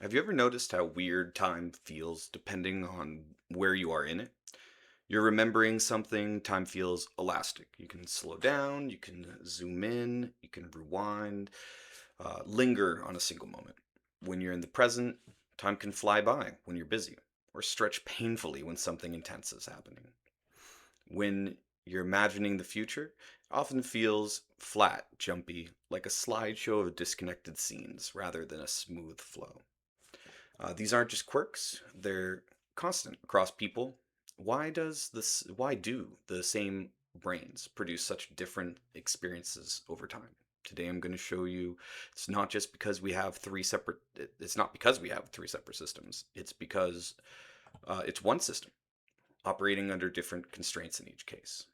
Have you ever noticed how weird time feels depending on where you are in it? You're remembering something, time feels elastic. You can slow down, you can zoom in, you can rewind, linger on a single moment. When you're in the present, time can fly by when you're busy, or stretch painfully when something intense is happening. When you're imagining the future, it often feels flat, jumpy, like a slideshow of disconnected scenes rather than a smooth flow. These aren't just quirks, they're constant across people. Why do the same brains produce such different experiences over time? Today I'm going to show you it's not just because we have it's not because we have three separate systems. It's because it's one system operating under different constraints in each case.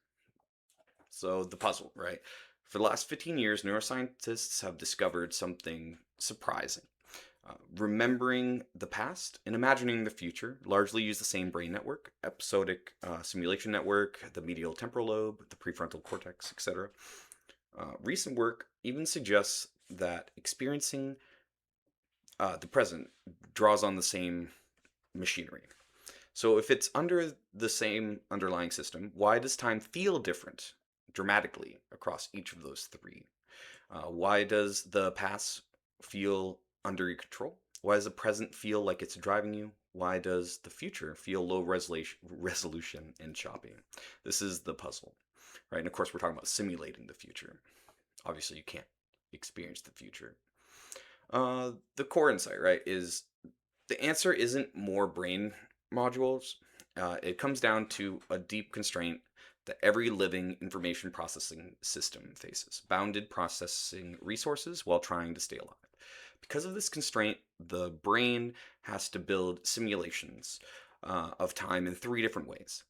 So the puzzle, right? For the last 15 years, neuroscientists have discovered something surprising. Remembering the past and imagining the future largely use the same brain network, episodic simulation network, the medial temporal lobe, the prefrontal cortex, etc. Recent work even suggests that experiencing the present draws on the same machinery. So if it's under the same underlying system, why does time feel different dramatically across each of those three? Why does the past feel under your control? Why does the present feel like it's driving you? Why does the future feel low resolution and choppy? This is the puzzle, right? And of course, we're talking about simulating the future. Obviously, you can't experience the future. The core insight, right, is the answer isn't more brain modules. It comes down to a deep constraint that every living information processing system faces bounded processing resources while trying to stay alive. Because of this constraint, the brain has to build simulations of time in three different ways.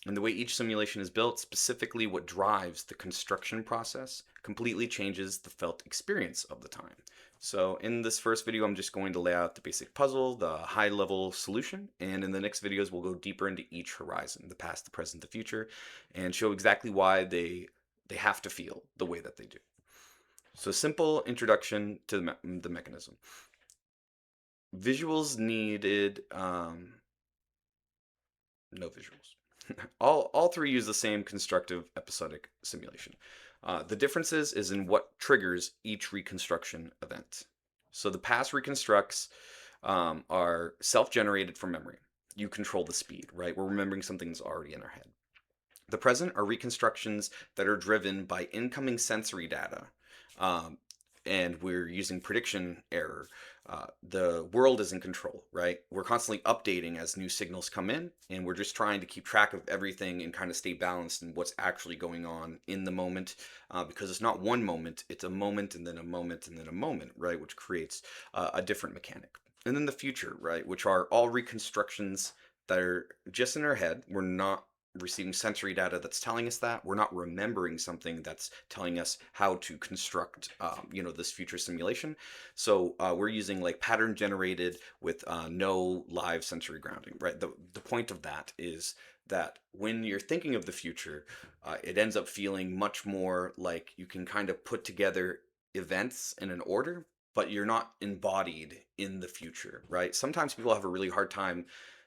And the way each simulation is built, specifically what drives the construction process, completely changes the felt experience of the time. So in this first video, I'm just going to lay out the basic puzzle, the high level solution, and in the next videos, we'll go deeper into each horizon, the past, the present, the future, and show exactly why they have to feel the way that they do. So simple introduction to the mechanism. Visuals needed, no visuals. All three use the same constructive episodic simulation. The differences is in what triggers each reconstruction event. So the past reconstructs are self-generated from memory. You control the speed, right? We're remembering something that's already in our head. The present are reconstructions that are driven by incoming sensory data, um, and we're using prediction error. The world is in control, right? We're constantly updating as new signals come in, and we're just trying to keep track of everything and kind of stay balanced in what's actually going on in the moment, because it's not one moment, it's a moment and then a moment and then a moment, right? Which creates a different mechanic. And then the future, right? Which are all reconstructions that are just in our head. We're not receiving sensory data that's telling us that. We're not remembering something that's telling us how to construct, this future simulation. So we're using like pattern generated with no live sensory grounding, right? The point of that is that when you're thinking of the future, it ends up feeling much more like you can kind of put together events in an order, but you're not embodied in the future, right? Sometimes people have a really hard time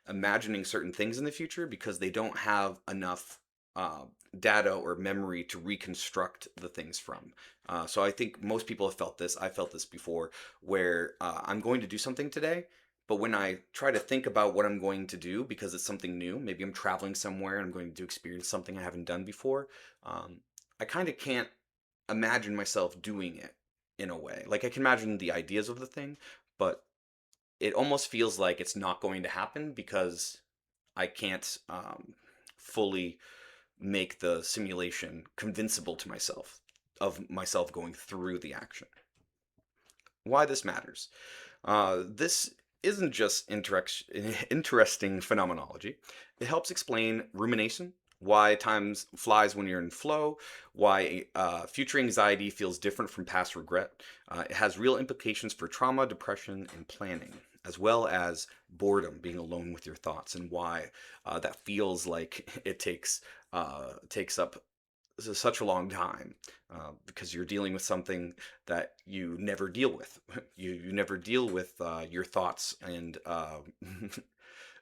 imagining certain things in the future because they don't have enough uh, data or memory to reconstruct the things from. So I think most people have felt this. I felt this before, where I'm going to do something today, but when I try to think about what I'm going to do because it's something new, maybe I'm traveling somewhere and I'm going to experience something I haven't done before, I kind of can't imagine myself doing it in a way. Like I can imagine the ideas of the thing, but it almost feels like it's not going to happen because I can't fully make the simulation convincible to myself of myself going through the action. Why this matters. This isn't just interesting phenomenology. It helps explain rumination, why time flies when you're in flow, why future anxiety feels different from past regret. It has real implications for trauma, depression, and planning, as well as boredom, being alone with your thoughts, and why that feels like it takes up such a long time because you're dealing with something that you never deal with. You never deal with your thoughts and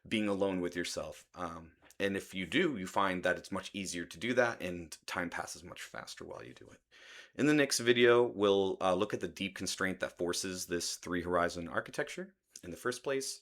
being alone with yourself. And if you do, you find that it's much easier to do that, and time passes much faster while you do it. In the next video, we'll look at the deep constraint that forces this three horizon architecture in the first place.